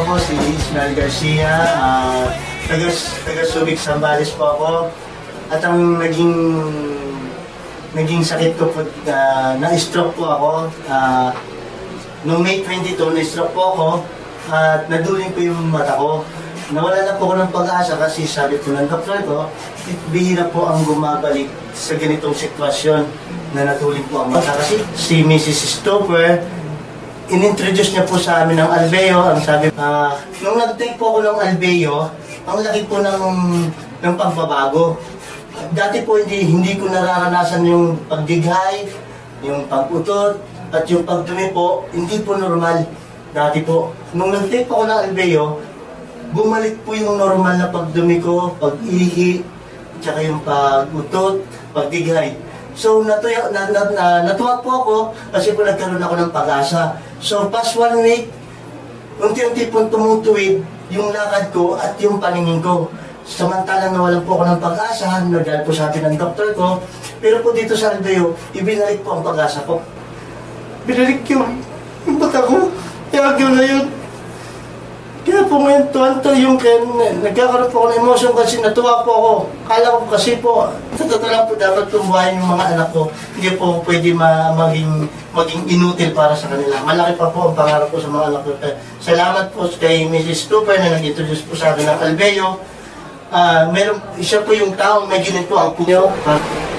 ako si Ismael Garcia, taga Subic, Zambales po ako. At ang naging sakit ko po, na-stroke po ako. Noong May 22, na-stroke po ako at naduling ko yung mata ko. Nawala na po ako ng pag-asa kasi sabi po ng doktor ko, bihira po ang gumabalik sa ganitong sitwasyon na natuling po ang mata. Kasi si Mrs. Stopper, inintroduce niya po sa amin ng Albeo. Ang sabi, nung nag-take po ako ng Albeo, ang laki po ng pagbabago. Dati po hindi ko nararanasan yung pagdighay, yung pag-utot, at yung pagdumi po, hindi po normal. Dati po, nung nag-take po ako ng Albeo, bumalik po yung normal na pagdumi ko, pag-ihi, tsaka yung pag-utot, pagdighay. So natuwa po ako kasi po nagkaroon ako ng pag-asa. So past 1 week, unti-unti po tumutuwid yung lakad ko at yung paningin ko. Samantalang nawalan po ako ng pag-asa, dahil po sabi ng doktor ko, pero po dito sa Albeo, ibinalik po ang pag-asa ko. Binalik yung mata ko, yagyo na yun. Kaya po ngayon, tuwan-to yung nagkakaroon po ako ng emosyon kasi natuwa po ako. Kala ko kasi po, sa totoo lang po dapat tumbuhayin yung mga anak ko. Hindi po pwede maging inutil para sa kanila. Malaki pa po ang pangarap ko sa mga anak ko. Salamat po kay Mrs. Stupper na nag-introduce po sa akin ng Albeo. Siya po yung taong may ginito ang punyo.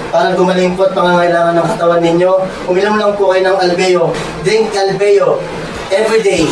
Para gumaling po at pangangailangan ng katawan ninyo, uminom lang po kayo ng Albeo. Drink Albeo every day.